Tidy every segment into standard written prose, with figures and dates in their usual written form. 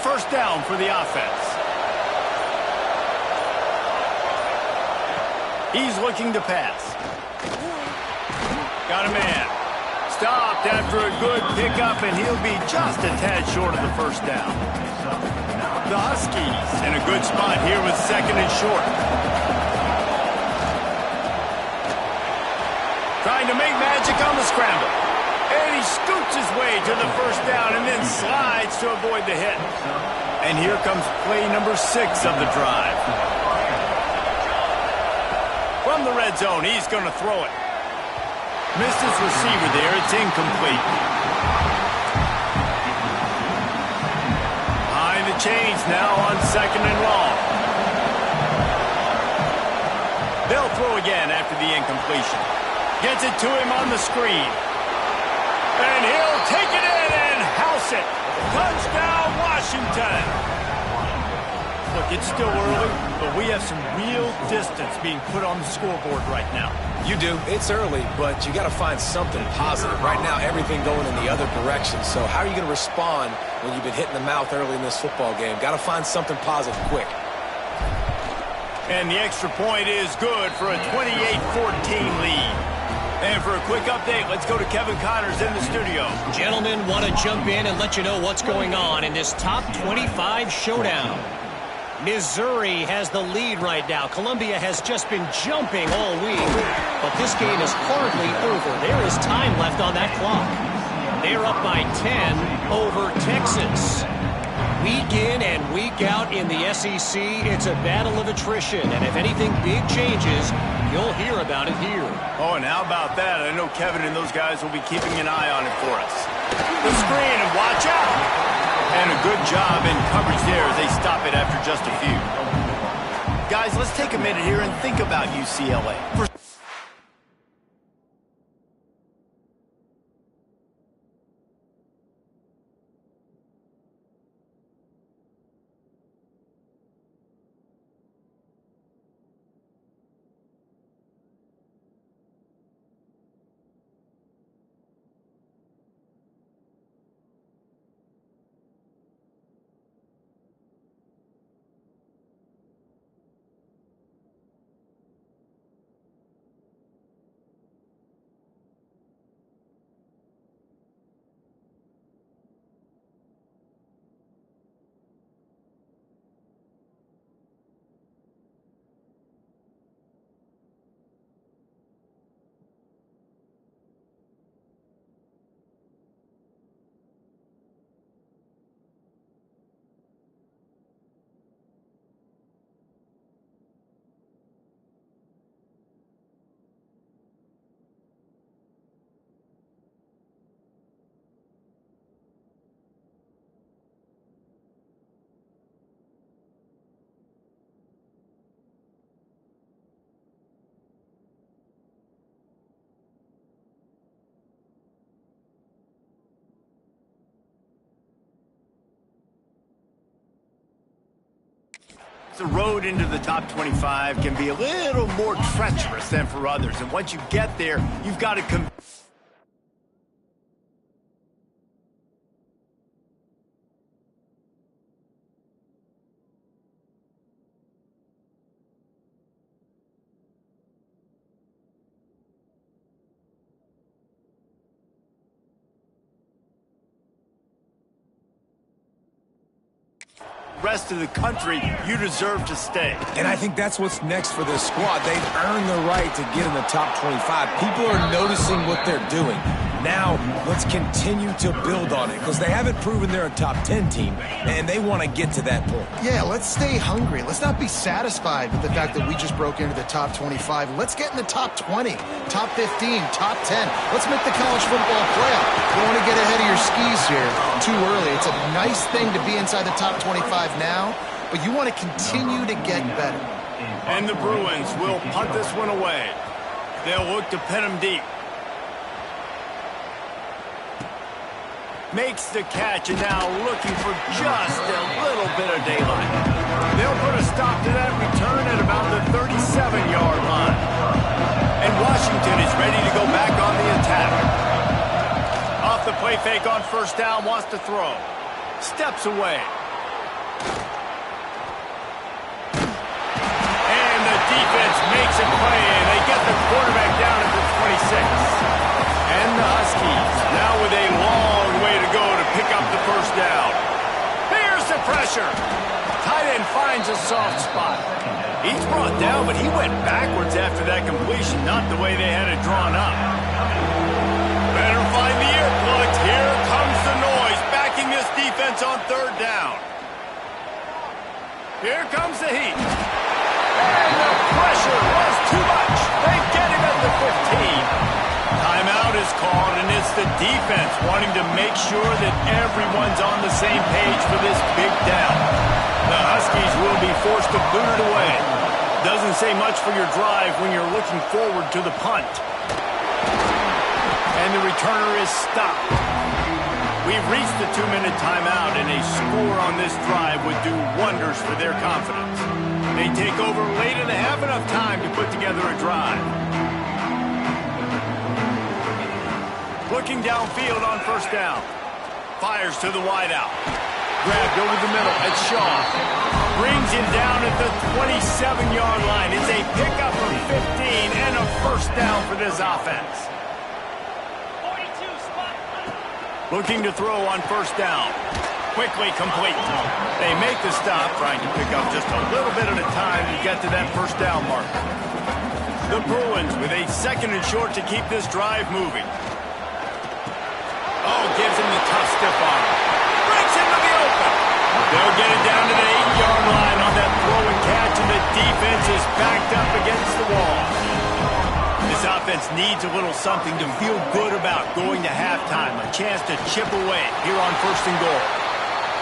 first down for the offense. He's looking to pass. Got a man. Stopped after a good pickup, and he'll be just a tad short of the first down. The Huskies in a good spot here with second and short. Trying to make magic on the scramble. And he scoots his way to the first down and then slides to avoid the hit. And here comes play number 6 of the drive. From the red zone, he's going to throw it. Missed his receiver there. It's incomplete. Behind the chains now on second and long. They'll throw again after the incompletion. Gets it to him on the screen. And he'll take it in and house it. Touchdown, Washington. Look, it's still early, but we have some real distance being put on the scoreboard right now. You do. It's early, but you got to find something positive. Right now, everything going in the other direction. So how are you going to respond when you've been hit in the mouth early in this football game? Got to find something positive quick. And the extra point is good for a 28-14 lead. And for a quick update, let's go to Kevin Connors in the studio. Gentlemen, want to jump in and let you know what's going on in this top 25 showdown. Missouri has the lead right now. Columbia has just been jumping all week. But this game is hardly over. There is time left on that clock. They're up by 10 over Texas. Week in and week out in the SEC, it's a battle of attrition. And if anything big changes, you'll hear about it here. Oh, and how about that? I know Kevin and those guys will be keeping an eye on it for us. The screen, and watch out! And a good job in coverage there as they stop it after just a few. Guys, let's take a minute here and think about UCLA. The road into the top 25 can be a little more treacherous than for others. And once you get there, you've got to rest of the country, you deserve to stay. And I think that's what's next for this squad. They've earned the right to get in the top 25. People are noticing what they're doing. Now, let's continue to build on it because they haven't proven they're a top 10 team, and they want to get to that point. Yeah, let's stay hungry. Let's not be satisfied with the fact that we just broke into the top 25. Let's get in the top 20, top 15, top 10. Let's make the college football playoff. You don't want to get ahead of your skis here too early. It's a nice thing to be inside the top 25 now, but you want to continue to get better. And the Bruins will punt this one away. They'll look to pin them deep. Makes the catch, and now looking for just a little bit of daylight. They'll put a stop to that return at about the 37-yard line. And Washington is ready to go back on the attack. Off the play fake on first down, wants to throw. Steps away. And the defense makes a play, and they get the quarterback down at the 26. And the Huskies now with a long way to go to pick up the first down. Here's the pressure. Tight end finds a soft spot. He's brought down, but he went backwards after that completion, not the way they had it drawn up. Better find the earplugs. Here comes the noise, backing this defense on third down. Here comes the heat. And the pressure was too much. They get him at the 15. Timeout is called, and it's the defense wanting to make sure that everyone's on the same page for this big down. The Huskies will be forced to boot it away. Doesn't say much for your drive when you're looking forward to the punt. And the returner is stopped. We've reached the 2-minute timeout, and a score on this drive would do wonders for their confidence. They take over late and have enough time to put together a drive. Looking downfield on first down. Fires to the wideout. Grabbed over the middle at Shaw. Brings him down at the 27-yard line. It's a pickup of 15 and a first down for this offense. Looking to throw on first down. Quickly complete. They make the stop, trying to pick up just a little bit at a time to get to that first down mark. The Bruins with a second and short to keep this drive moving. Oh, gives him the tough stiff arm. Breaks into the open. They'll get it down to the 8-yard line on that throw and catch, and the defense is backed up against the wall. This offense needs a little something to feel good about going to halftime. A chance to chip away here on first and goal.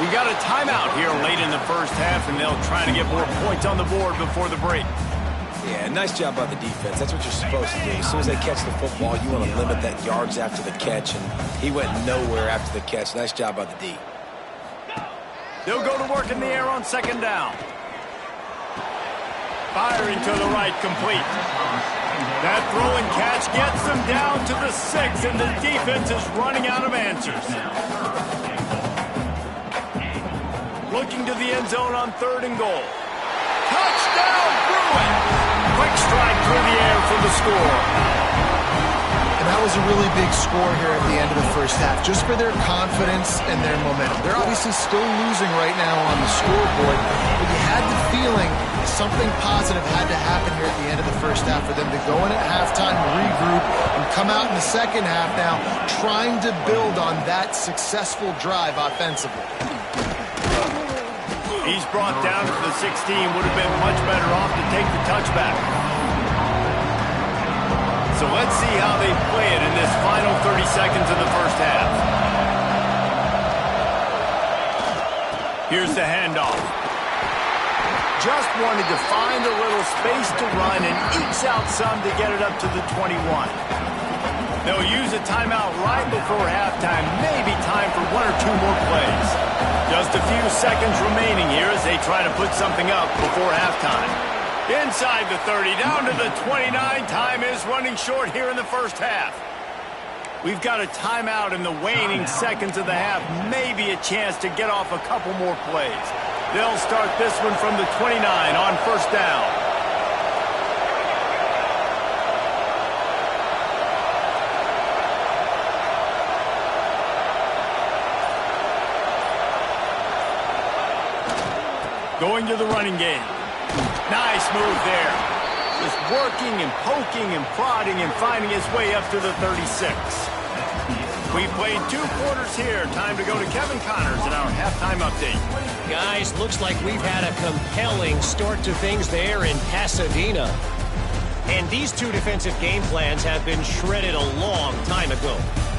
We got a timeout here late in the first half, and they'll try to get more points on the board before the break. Yeah, nice job by the defense. That's what you're supposed to do. As soon as they catch the football, you want to limit that yards after the catch, and he went nowhere after the catch. Nice job by the D. They'll go to work in the air on second down. Firing to the right, complete. That throw and catch gets them down to the 6, and the defense is running out of answers. Looking to the end zone on third and goal. Touchdown, Bruins! Quick strike through the air for the score. And that was a really big score here at the end of the first half, just for their confidence and their momentum. They're obviously still losing right now on the scoreboard, but you had the feeling something positive had to happen here at the end of the first half for them to go in at halftime, regroup, and come out in the second half now trying to build on that successful drive offensively. He's brought down to the 16. Would have been much better off to take the touchback. So let's see how they play it in this final 30 seconds of the first half. Here's the handoff. Just wanted to find a little space to run and ekes out some to get it up to the 21. They'll use a timeout right before halftime. Maybe time for one or two more plays. Just a few seconds remaining here as they try to put something up before halftime. Inside the 30, down to the 29. Time is running short here in the first half. We've got a timeout in the waning seconds of the half. Maybe a chance to get off a couple more plays. They'll start this one from the 29 on first down. Going to the running game. Nice move there. Just working and poking and prodding and finding his way up to the 36. We played 2 quarters here. Time to go to Kevin Connors in our halftime update. Guys, looks like we've had a compelling start to things there in Pasadena. And these 2 defensive game plans have been shredded a long time ago.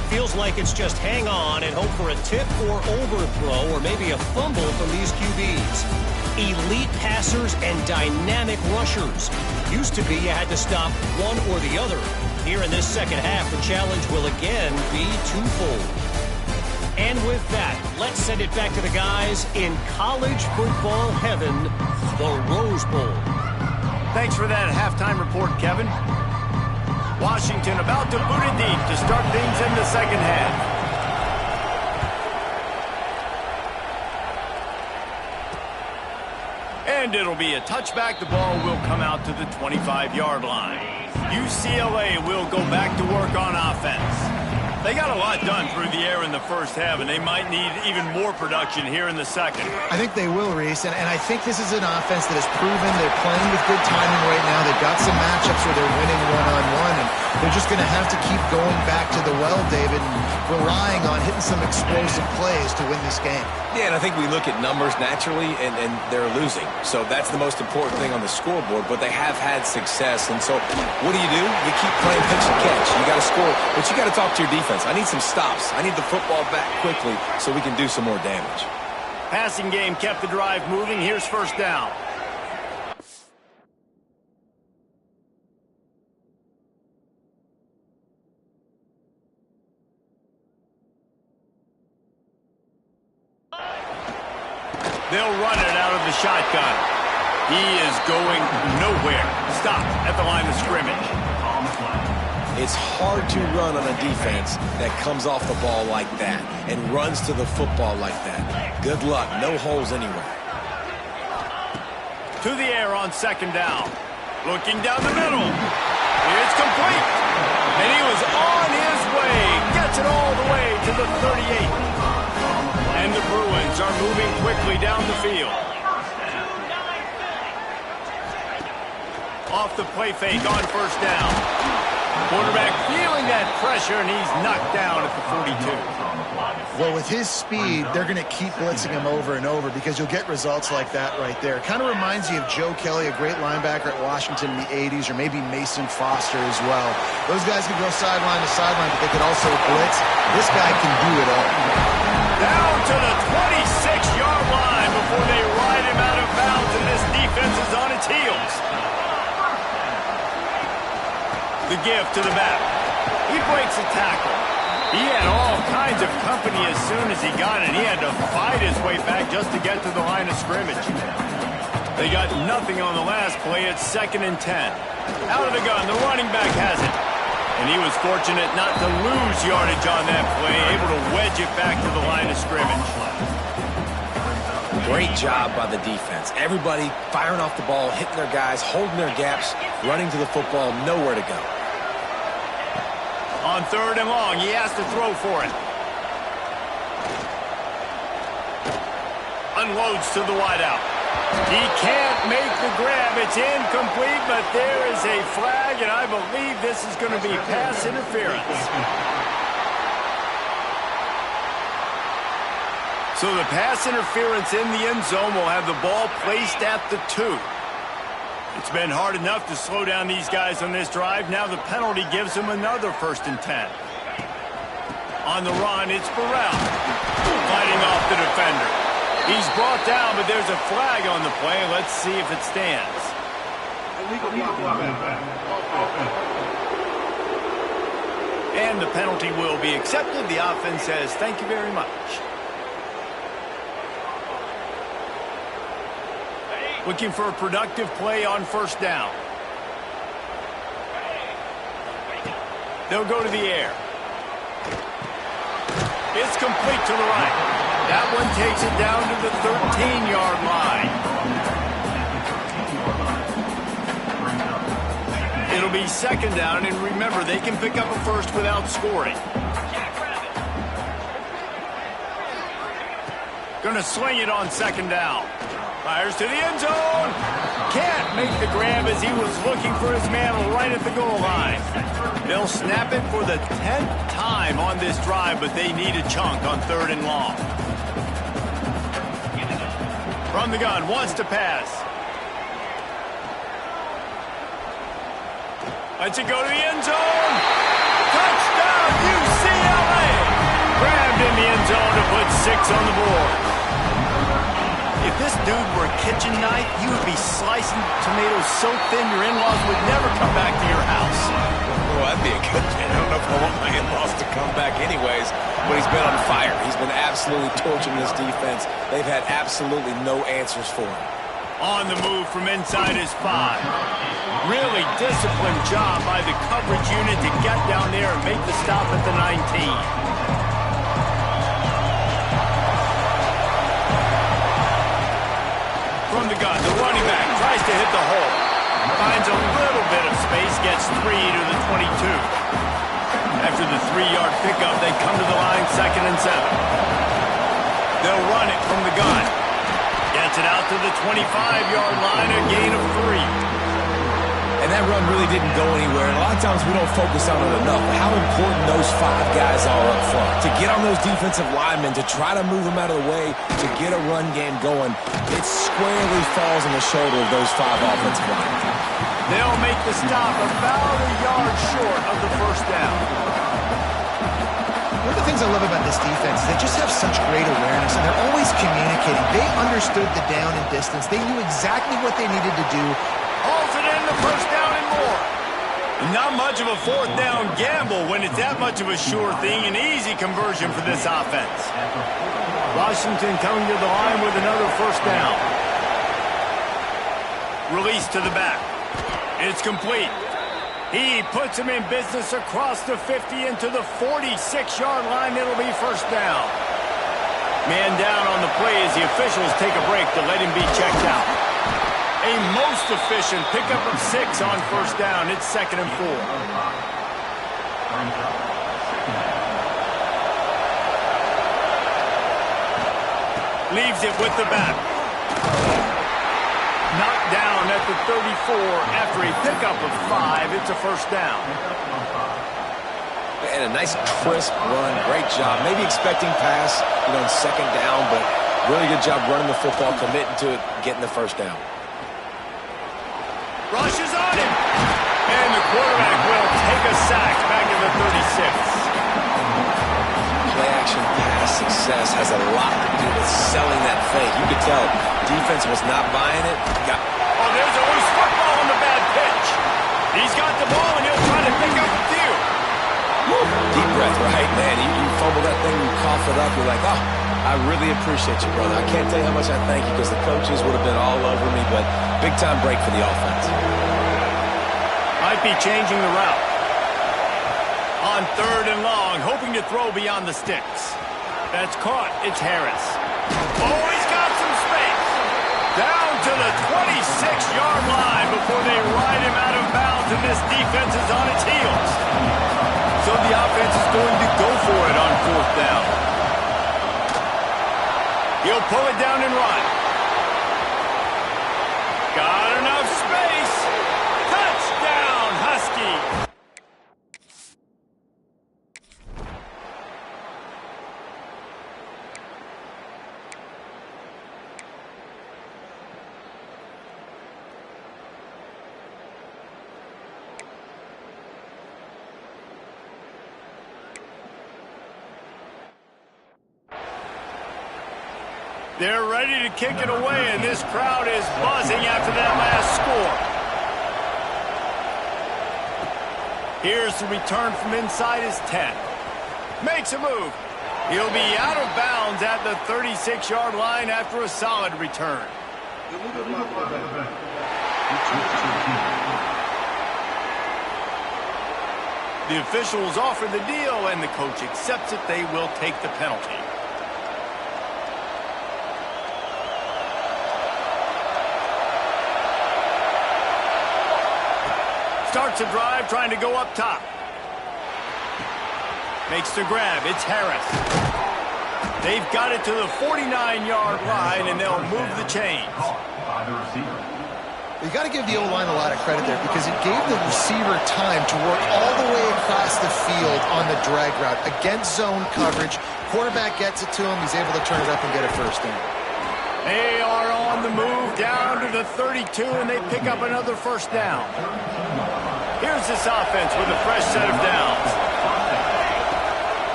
Feels like it's just hang on and hope for a tip or overthrow or maybe a fumble from these QBs. Elite passers and dynamic rushers. Used to be you had to stop one or the other. Here in this second half, the challenge will again be twofold. And with that, let's send it back to the guys in college football heaven, the Rose Bowl. Thanks for that halftime report, Kevin. Washington about to boot it deep to start things in the second half. And it'll be a touchback. The ball will come out to the 25-yard line. UCLA will go back to work on offense. They got a lot done through the air in the first half, and they might need even more production here in the second. I think they will, Reese, and I think this is an offense that has proven they're playing with good timing right now. They've got some matchups where they're winning one-on-one, and they're just going to have to keep going back to the well, David, and relying on hitting some explosive plays to win this game. Yeah, and I think we look at numbers naturally, and they're losing. So that's the most important thing on the scoreboard, but they have had success. And so what do? You keep playing pitch and catch. You got to score, but you got to talk to your defense. I need some stops. I need the football back quickly so we can do some more damage. Passing game kept the drive moving. Here's first down. They'll run it out of the shotgun. He is going nowhere. Stop at the line of scrimmage. It's hard to run on a defense that comes off the ball like that and runs to the football like that. Good luck. No holes anywhere. To the air on second down. Looking down the middle. It's complete. And he was on his way. Gets it all the way to the 38. And the Bruins are moving quickly down the field. Off the play fake on first down. Quarterback feeling that pressure, and he's knocked down at the 42. Well, with his speed, they're going to keep blitzing him over and over because you'll get results like that right there. It kind of reminds you of Joe Kelly, a great linebacker at Washington in the 80s, or maybe Mason Foster as well. Those guys can go sideline to sideline, but they can also blitz. This guy can do it all. Down to the 26-yard line before they ride him out of bounds, and this defense is on its heels. The give to the back. He breaks a tackle. He had all kinds of company as soon as he got it. He had to fight his way back just to get to the line of scrimmage. They got nothing on the last play. It's 2nd and 10. Out of the gun, the running back has it. And he was fortunate not to lose yardage on that play, able to wedge it back to the line of scrimmage. Great job by the defense. Everybody firing off the ball, hitting their guys, holding their gaps, running to the football, nowhere to go. On 3rd and long, he has to throw for it. Unloads to the wideout. He can't make the grab. It's incomplete, but there is a flag, and I believe this is going to be pass interference. So the pass interference in the end zone will have the ball placed at the 2. It's been hard enough to slow down these guys on this drive. Now the penalty gives them another 1st and 10. On the run, it's Burrell. Fighting off the defender. He's brought down, but there's a flag on the play. Let's see if it stands. And the penalty will be accepted. The offense says, thank you very much. Looking for a productive play on first down. They'll go to the air. It's complete to the right. That one takes it down to the 13-yard line. It'll be 2nd down, and remember, they can pick up a first without scoring. Gonna swing it on 2nd down. Fires to the end zone. Can't make the grab as he was looking for his man right at the goal line. They'll snap it for the 10th time on this drive, but they need a chunk on 3rd and long. From the gun, wants to pass. Lets it go to the end zone. Touchdown, UCLA! Grabbed in the end zone to put 6 on the board. If this dude were a kitchen knife, you would be slicing tomatoes so thin your in-laws would never come back to your house. Well, that'd be a good thing. I don't know if I want my in-laws to come back anyways, but he's been on fire. He's been absolutely torching this defense. They've had absolutely no answers for him. On the move from inside his 5. Really disciplined job by the coverage unit to get down there and make the stop at the 19. from the gun. The running back tries to hit the hole. Finds a little bit of space, gets 3 to the 22. After the 3-yard pickup, they come to the line 2nd and 7. They'll run it from the gun. Gets it out to the 25-yard line, a gain of 3. And that run really didn't go anywhere. And a lot of times we don't focus on it enough. But how important those 5 guys are up front. To get on those defensive linemen, to try to move them out of the way, to get a run game going, it squarely falls on the shoulder of those 5 offensive linemen. They'll make the stop about a yard short of the first down. One of the things I love about this defense is they just have such great awareness, and they're always communicating. They understood the down and distance. They knew exactly what they needed to do. Hauls it in the first down and more. Not much of a 4th down gamble when it's that much of a sure thing. An easy conversion for this offense. Washington coming to the line with another first down. Release to the back. It's complete. He puts him in business across the 50 into the 46-yard line. It'll be first down. Man down on the play as the officials take a break to let him be checked out. A most efficient pickup of 6 on first down. It's 2nd and 4. Leaves it with the back. Knocked down at the 34 after a pickup of 5. It's a first down. And a nice crisp run. Great job. Maybe expecting pass, on 2nd down, but really good job running the football, committing to it, getting the first down. Rushes on him. And the quarterback will take a sack back to the 36. Play-action pass success has a lot to do with selling that fake. You could tell defense was not buying it. Oh, there's always football on the bad pitch. He's got the ball, and he'll try to pick up a few. Deep breath, right, man? You fumble that thing, you cough it up, you're like, oh, I really appreciate you, brother. I can't tell you how much I thank you because the coaches would have been all over me, but big-time break for the offense. Might be changing the route. On 3rd and long, hoping to throw beyond the sticks. That's caught. It's Harris. Oh, he's got some space. Down to the 26-yard line before they ride him out of bounds, and this defense is on its heels. So the offense is going to go for it on 4th down. He'll pull it down and run. Got enough space. Touchdown, Husky. They're ready to kick it away, and this crowd is buzzing after that last score. Here's the return from inside his 10. Makes a move. He'll be out of bounds at the 36-yard line after a solid return. The officials offer the deal, and the coach accepts it. They will take the penalty. Starts a drive trying to go up top. Makes the grab. It's Harris. They've got it to the 49-yard line, and they'll move the chains. You got to give the O-line a lot of credit there because it gave the receiver time to work all the way across the field on the drag route against zone coverage. Quarterback gets it to him. He's able to turn it up and get a first down. They are on the move down to the 32, and they pick up another first down. Here's this offense with a fresh set of downs.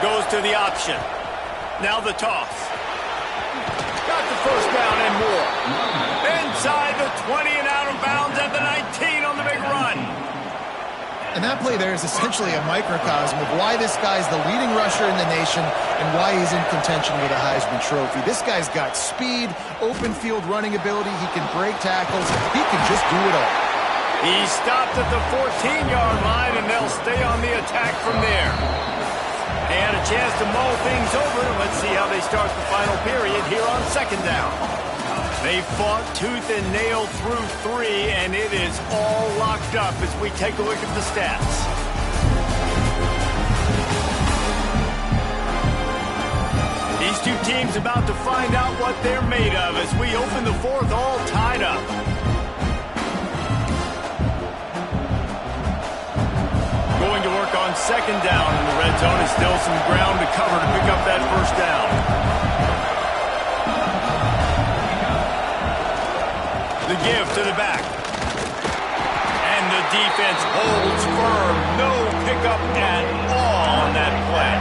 Goes to the option. Now the toss. Got the first down and more. Inside the 20 and out of bounds at the 19 on the big run. And that play there is essentially a microcosm of why this guy's the leading rusher in the nation and why he's in contention with a Heisman Trophy. This guy's got speed, open field running ability. He can break tackles. He can just do it all. He stopped at the 14-yard line, and they'll stay on the attack from there. And a chance to mull things over. Let's see how they start the final period here on 2nd down. They fought tooth and nail through 3, and it is all locked up as we take a look at the stats. These two teams about to find out what they're made of as we open the 4th all tied up. Going to work on 2nd down in the red zone. Is still some ground to cover to pick up that 1st down. The give to the back. And the defense holds firm. No pickup at all on that play.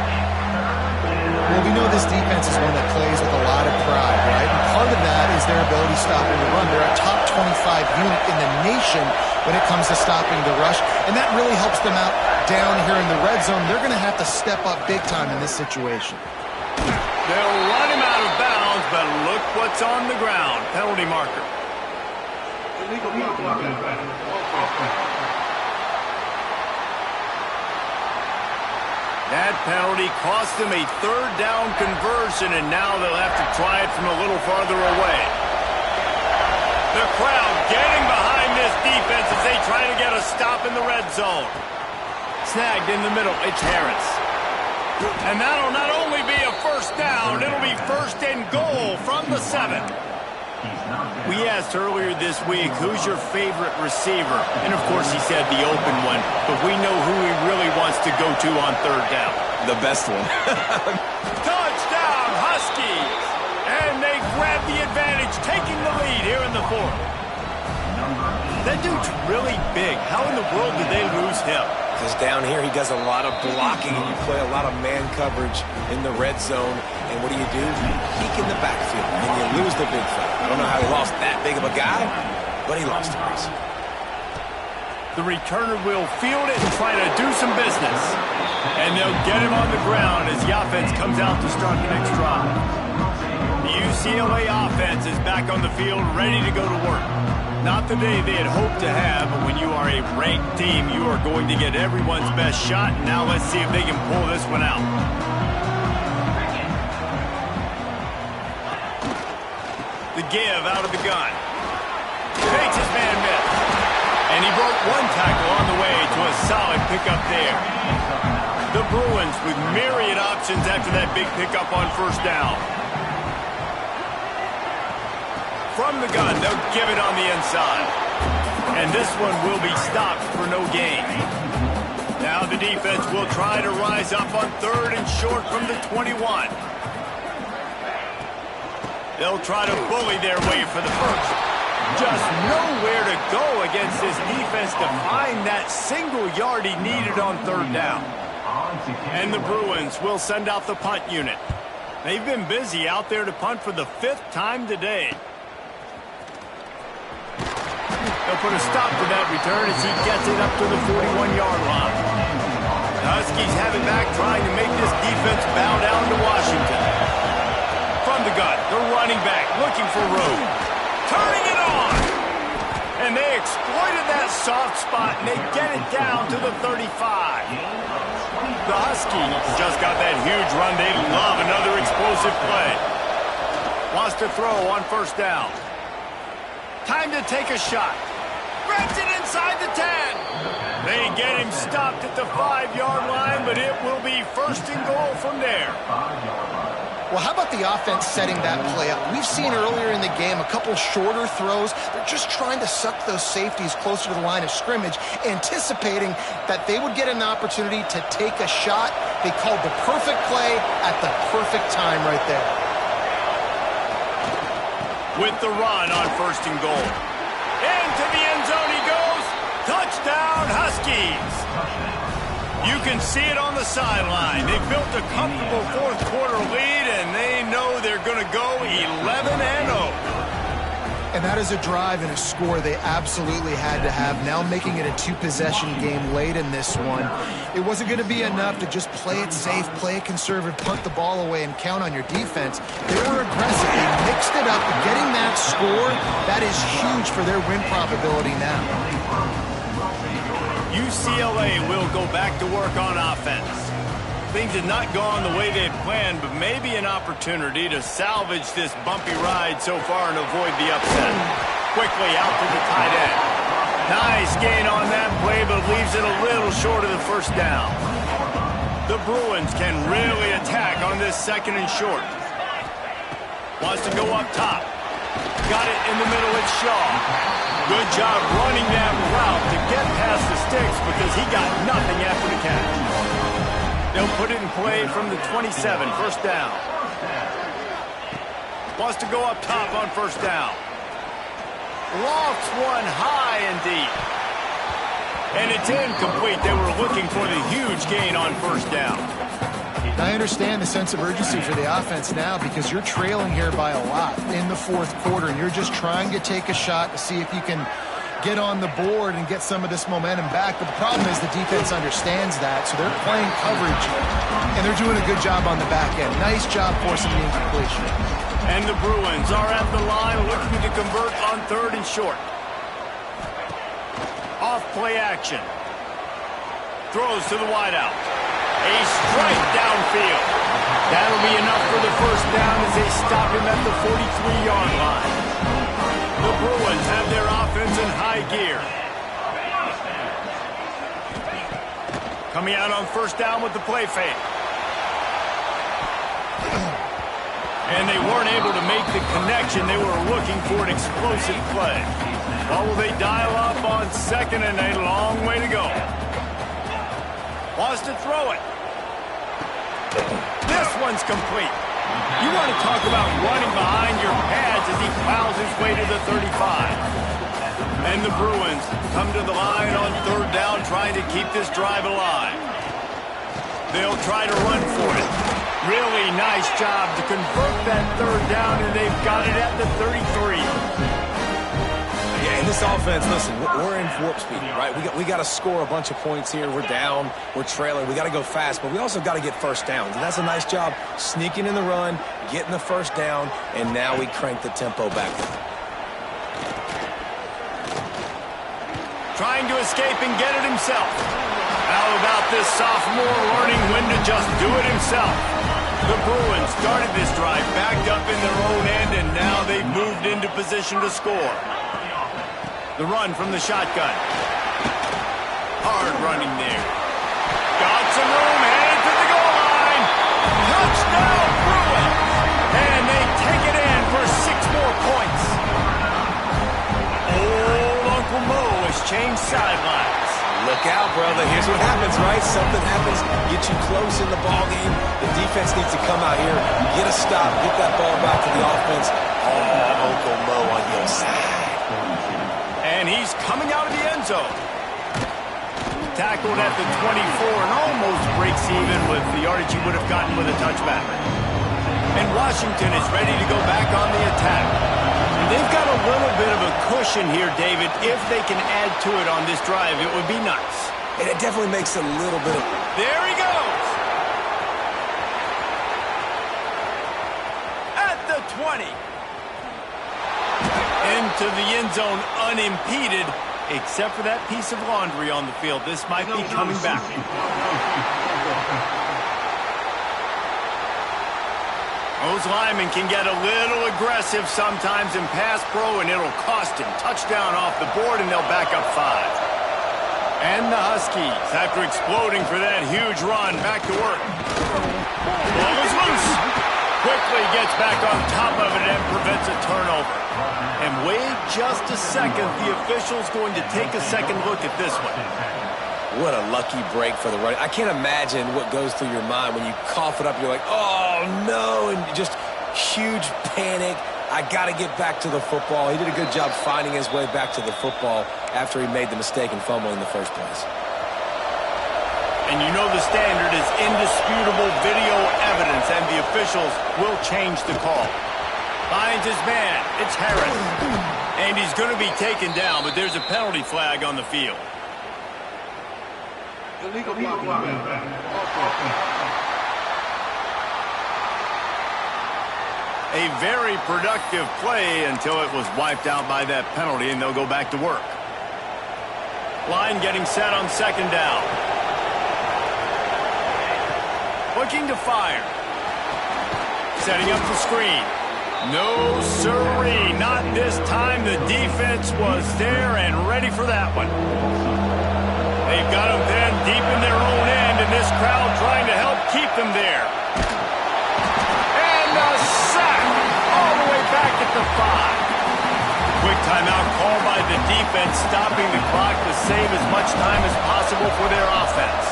Well, we know this defense is one that plays with a lot of pride, right? And part of that is their ability stopping the run. They're a top 25 unit in the nation when it comes to stopping the rush, and that really helps them out down here in the red zone. They're going to have to step up big time in this situation. They'll run him out of bounds, but look what's on the ground. Penalty marker. That penalty cost them a 3rd down conversion, and now they'll have to try it from a little farther away. The crowd getting behind this defense as they try to get a stop in the red zone. Snagged in the middle, it's Harris. And that'll not only be a 1st down, it'll be 1st and goal from the 7. We asked earlier this week, who's your favorite receiver? And of course he said the open one, but we know who he really wants to go to on 3rd down. The best one. Touchdown, Huskies! And they grab the advantage, taking the lead here in the 4th. That dude's really big. How in the world did they lose him? Because down here he does a lot of blocking, and you play a lot of man coverage in the red zone. And what do? You peek in the backfield, and you lose the big fella. I don't know how he lost that big of a guy, but he lost him. The returner will field it and try to do some business. And they'll get him on the ground as the offense comes out to start the next drive. The UCLA offense is back on the field, ready to go to work. Not the day they had hoped to have, but when you are a ranked team, you are going to get everyone's best shot. And now let's see if they can pull this one out. The give out of the gun. Takes his man miss. And he broke one tackle on the way to a solid pickup there. The Bruins with myriad options after that big pickup on 1st down. From the gun, they'll give it on the inside. And this one will be stopped for no gain. Now the defense will try to rise up on 3rd and short from the 21. They'll try to bully their way for the 1st. Just nowhere to go against this defense to find that single yard he needed on 3rd down. And the Bruins will send out the punt unit. They've been busy out there to punt for the 5th time today. They'll put a stop to that return as he gets it up to the 41-yard line. The Huskies have it back, trying to make this defense bow down to Washington. From the gun, the running back looking for room. Turning it on! And they exploited that soft spot, and they get it down to the 35. The Huskies just got that huge run. They love another explosive play. Wants to throw on 1st down. Time to take a shot. Grabs it inside the 10. They get him stopped at the 5-yard line, but it will be 1st and goal from there. Well, how about the offense setting that play up? We've seen earlier in the game a couple shorter throws. They're just trying to suck those safeties closer to the line of scrimmage, anticipating that they would get an opportunity to take a shot. They called the perfect play at the perfect time right there. With the run on 1st and goal. Into the end zone he goes. Touchdown, Huskies. You can see it on the sideline. They've built a comfortable 4th quarter lead, and they know they're going to go 11-0. And that is a drive and a score they absolutely had to have. Now making it a 2-possession game late in this one. It wasn't going to be enough to just play it safe, play it conservative, punt the ball away, and count on your defense. They were aggressive. They mixed it up. Getting that score, that is huge for their win probability now. UCLA will go back to work on offense. things had not gone the way they had planned, but maybe an opportunity to salvage this bumpy ride so far and avoid the upset. Quickly out to the tight end. Nice gain on that play, but leaves it a little short of the first down. The Bruins can really attack on this second and short. Wants to go up top. Got it in the middle with Shaw. Good job running that route to get past the sticks because he got nothing after the catch. They'll put it in play from the 27, first down. Wants to go up top on first down. Lofts one high and deep. And it's incomplete. They were looking for the huge gain on first down. I understand the sense of urgency for the offense now because you're trailing here by a lot in the fourth quarter, and you're just trying to take a shot to see if you can get on the board and get some of this momentum back. But the problem is the defense understands that, so they're playing coverage, and they're doing a good job on the back end. Nice job forcing the incompletion. And the Bruins are at the line looking to convert on third and short. Off play action. Throws to the wideout. A strike downfield. That'll be enough for the first down as they stop him at the 43-yard line. The Bruins have their offense in high gear. Coming out on first down with the play fake. And they weren't able to make the connection. They were looking for an explosive play. Well, will they dial up on second and a long way to go? Wants to throw it. This one's complete. You want to talk about running behind your pads as he plows his way to the 35. And the Bruins come to the line on third down trying to keep this drive alive. They'll try to run for it. Really nice job to convert that third down, and they've got it at the 33. Yeah, in this offense, listen, we're in warp speed, right? We got to score a bunch of points here. We're down. We're trailing. We got to go fast, but we also got to get first downs. And that's a nice job sneaking in the run, getting the first down, and now we crank the tempo back up. Trying to escape and get it himself. How about this sophomore learning when to just do it himself? The Bruins started this drive backed up in their own end, and now they've moved into position to score. The run from the shotgun. Hard running there. Got some room, headed to the goal line. Touchdown, Bruins! And they take it in for 6 more points. Old Uncle Mo has changed sidelines. Look out, brother. Here's what happens, right? Something happens, get you close in the ball game. The defense needs to come out here, get a stop, get that ball back to the offense. Oh, Uncle Mo on your side. And he's coming out of the end zone. Tackled at the 24 and almost breaks even with the yardage he would have gotten with a touchback. And Washington is ready to go back on the attack. And they've got a little bit of a cushion here, David. If they can add to it on this drive, it would be nice. And it definitely makes a little bit of... There he goes! At the 20. Into the end zone unimpeded, except for that piece of laundry on the field. This might be coming back. Those linemen can get a little aggressive sometimes in pass pro, and it'll cost him. Touchdown off the board, and they'll back up 5. And the Huskies, after exploding for that huge run, back to work. Ball is loose. Quickly gets back on top of it and prevents a turnover. And wait just a second. The official's going to take a second look at this one. What a lucky break for the running. I can't imagine what goes through your mind when you cough it up. You're like, oh, no, and just huge panic. I got to get back to the football. He did a good job finding his way back to the football after he made the mistake and fumble in the first place. And you know the standard is indisputable video evidence, and the officials will change the call. Finds his man. It's Harris. And he's going to be taken down, but there's a penalty flag on the field. Illegal blocking. A very productive play until it was wiped out by that penalty, and they'll go back to work. Line getting set on second down. Looking to fire. Setting up the screen. No siree, not this time. The defense was there and ready for that one. They've got them then deep in their own end, and this crowd trying to help keep them there. And a sack all the way back at the 5. Quick timeout called by the defense, stopping the clock to save as much time as possible for their offense.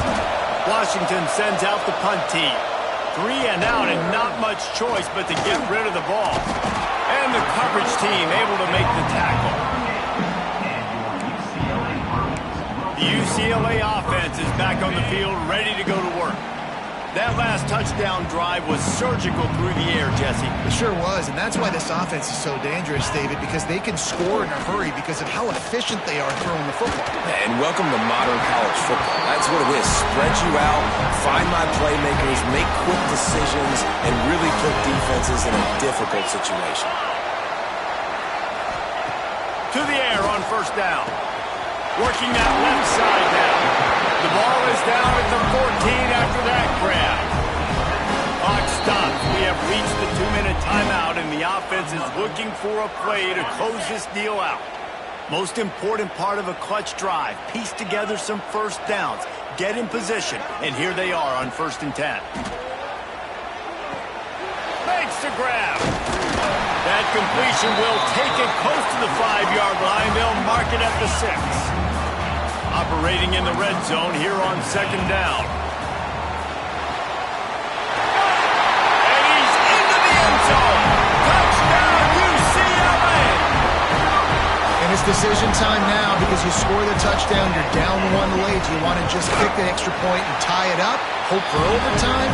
Washington sends out the punt team. 3 and out and not much choice but to get rid of the ball. And the coverage team able to make the tackle. The UCLA offense is back on the field, ready to go to work. That last touchdown drive was surgical through the air, Jesse. It sure was, and that's why this offense is so dangerous, David, because they can score in a hurry because of how efficient they are throwing the football. And welcome to modern college football. That's what it is. Spread you out, find my playmakers, make quick decisions, and really put defenses in a difficult situation. To the air on first down. Working that left side now. The ball is down at the 14 after that grab. Clock stops. We have reached the 2-minute timeout, and the offense is looking for a play to close this deal out. Most important part of a clutch drive. Piece together some first downs. Get in position, and here they are on 1st and 10. Makes the grab. That completion will take it close to the 5-yard line. They'll mark it at the 6. Operating in the red zone here on 2nd down. And he's into the end zone. Touchdown, UCLA. And it's decision time now because you score the touchdown, you're down 1 late. Do you want to just kick the extra point and tie it up, hope for overtime?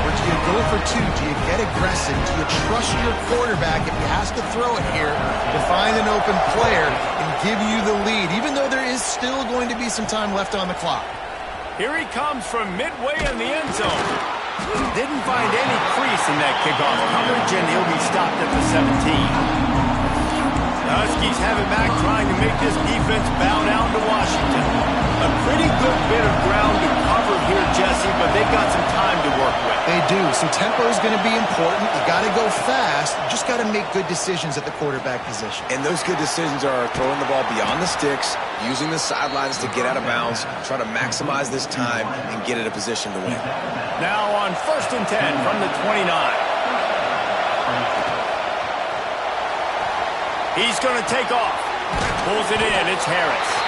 Or do you go for 2? Do you get aggressive? Do you trust your quarterback if he has to throw it here to find an open player and give you the lead, even though there is still going to be some time left on the clock? Here he comes from midway in the end zone. Didn't find any crease in that kickoff coverage, and he'll be stopped at the 17. The Huskies have it back, trying to make this defense bow down to Washington. A pretty good bit of ground to cover here, Jesse, but they've got some time to work with. They do. So tempo is going to be important. You got to go fast. You just got to make good decisions at the quarterback position. And those good decisions are throwing the ball beyond the sticks, using the sidelines to get out of bounds, try to maximize this time, and get in a position to win. Now on 1st and 10 from the 29. He's going to take off. Pulls it in. It's Harris.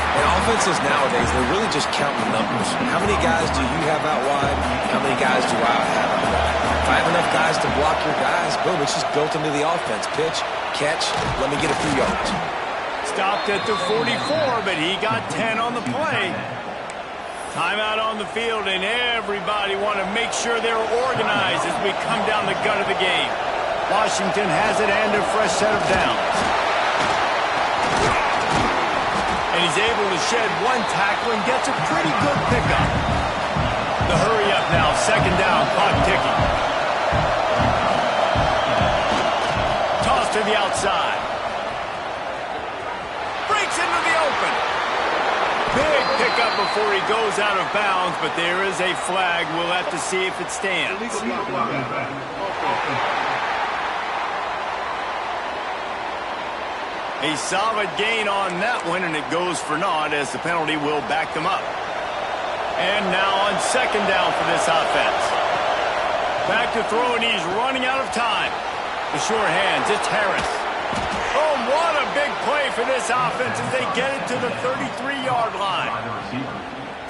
And offenses nowadays, they're really just counting numbers. How many guys do you have out wide? How many guys do I have out wide? If I have enough guys to block your guys, boom, it's just built into the offense. Pitch, catch, let me get a few yards. Stopped at the 44, but he got 10 on the play. Timeout on the field, and everybody want to make sure they're organized as we come down the gut of the game. Washington has it and a fresh set of downs. And he's able to shed 1 tackle and gets a pretty good pickup. The hurry up now, 2nd down, clock ticking. Toss to the outside. Breaks into the open. Big pickup before he goes out of bounds, but there is a flag. We'll have to see if it stands. A solid gain on that one, and it goes for naught as the penalty will back them up. And now on 2nd down for this offense. Back to throw, and he's running out of time. The sure hands, it's Harris. Oh, what a big play for this offense as they get it to the 33-yard line.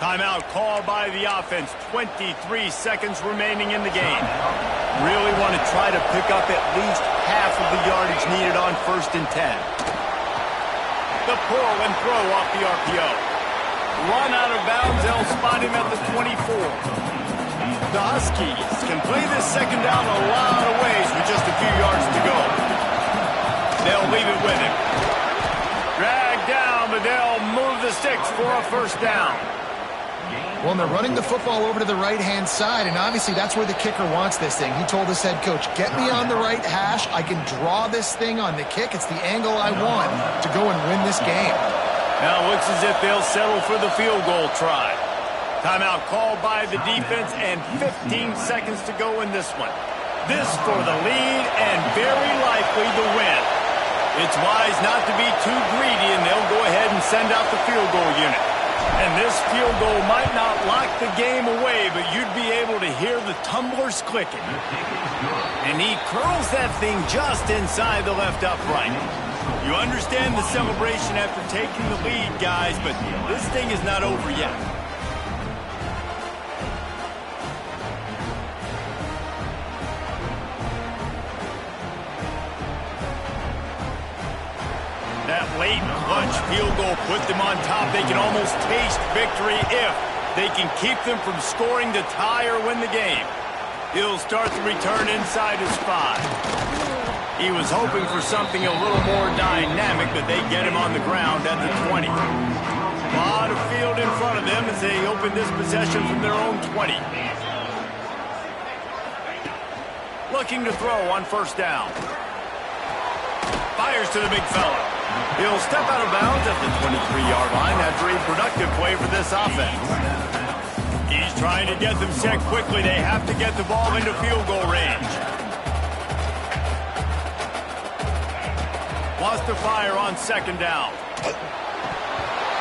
Timeout called by the offense. 23 seconds remaining in the game. Really want to try to pick up at least half of the yardage needed on 1st and 10. The pull and throw off the RPO. Run out of bounds, they'll spot him at the 24. The Huskies can play this 2nd down a lot of ways with just a few yards to go. They'll leave it with him. Dragged down, but they'll move the sticks for a 1st down. Well, and they're running the football over to the right-hand side, and obviously that's where the kicker wants this thing. He told his head coach, get me on the right hash. I can draw this thing on the kick. It's the angle I want to go and win this game. Now it looks as if they'll settle for the field goal try. Timeout called by the defense and 15 seconds to go in this one. This for the lead and very likely the win. It's wise not to be too greedy, and they'll go ahead and send out the field goal unit. And this field goal might not lock the game away, but you'd be able to hear the tumblers clicking. And he curls that thing just inside the left upright. You understand the celebration after taking the lead, guys, but this thing is not over yet. That late clutch field goal put them on top. They can almost taste victory if they can keep them from scoring to tie or win the game. He'll start the return inside his 5. He was hoping for something a little more dynamic, but they get him on the ground at the 20. A lot of field in front of them as they open this possession from their own 20. Looking to throw on first down. Fires to the big fella. He'll step out of bounds at the 23-yard line after a productive play for this offense. He's trying to get them set quickly. They have to get the ball into field goal range. Wants to fire on second down.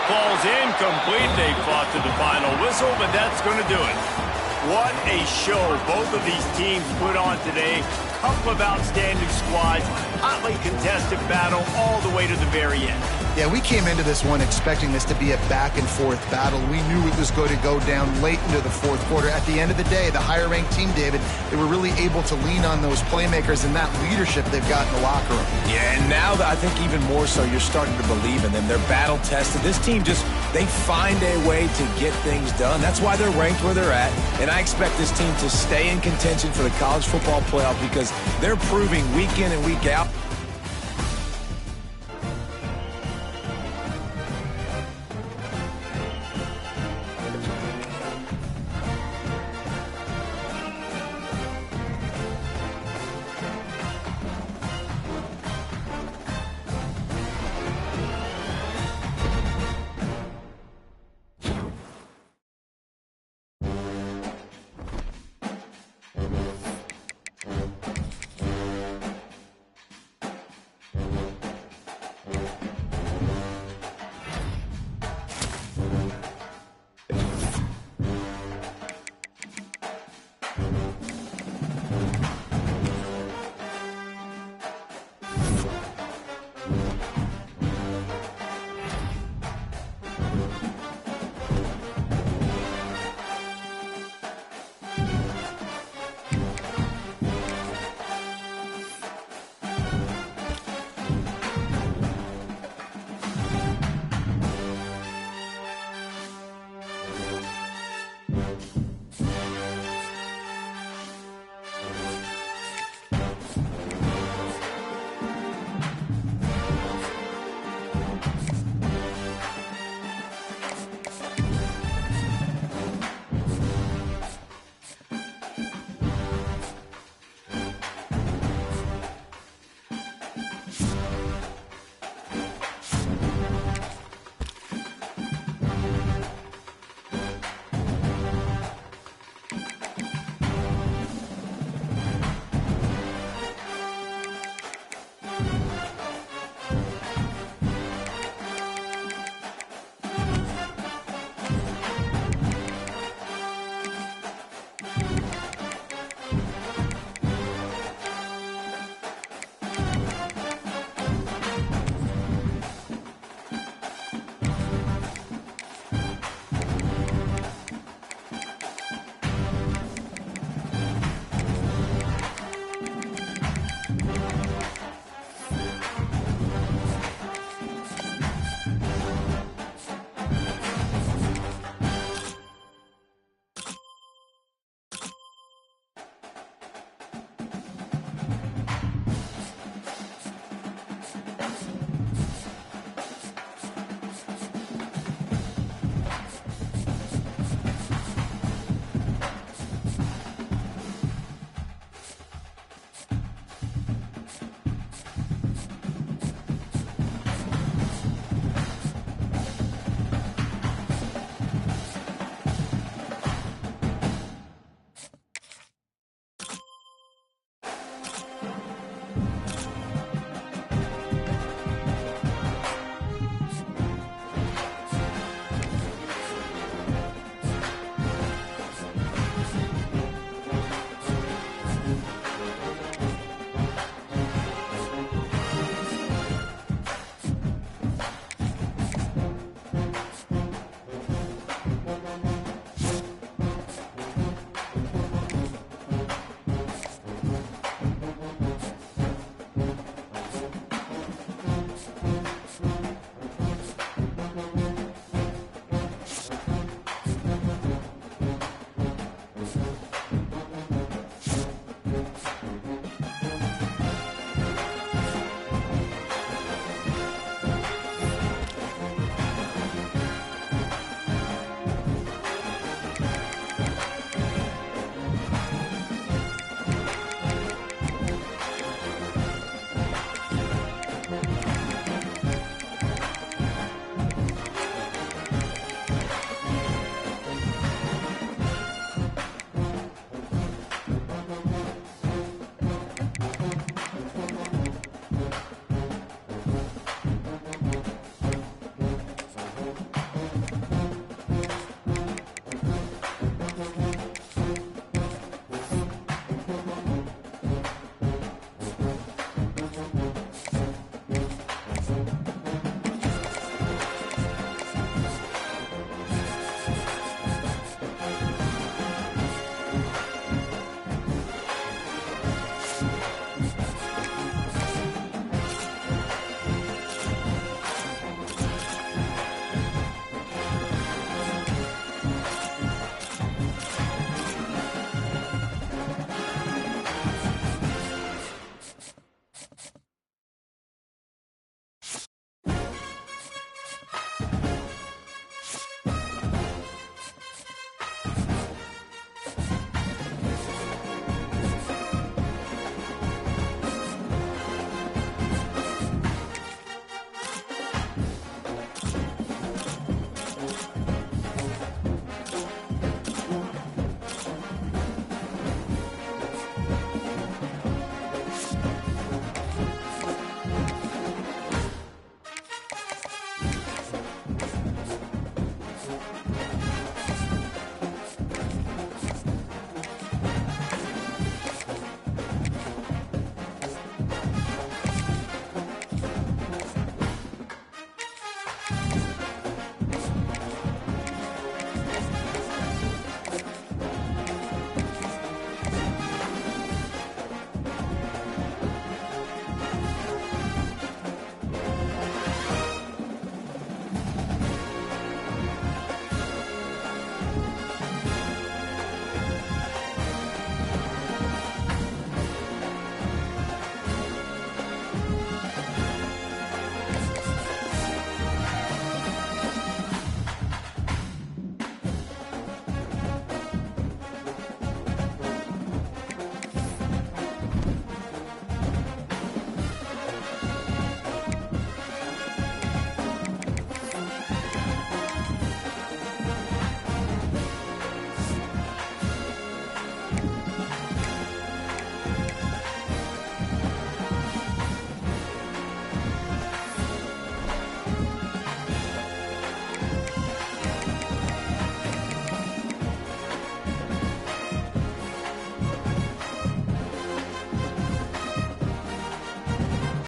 Ball's incomplete. They fought to the final whistle, but that's going to do it. What a show both of these teams put on today. Couple of outstanding squads, hotly contested battle all the way to the very end. Yeah, we came into this one expecting this to be a back-and-forth battle. We knew it was going to go down late into the fourth quarter. At the end of the day, the higher-ranked team, David, they were really able to lean on those playmakers and that leadership they've got in the locker room. Yeah, and now I think even more so, you're starting to believe in them. They're battle-tested. This team they find a way to get things done. That's why they're ranked where they're at. And I expect this team to stay in contention for the college football playoff because they're proving week in and week out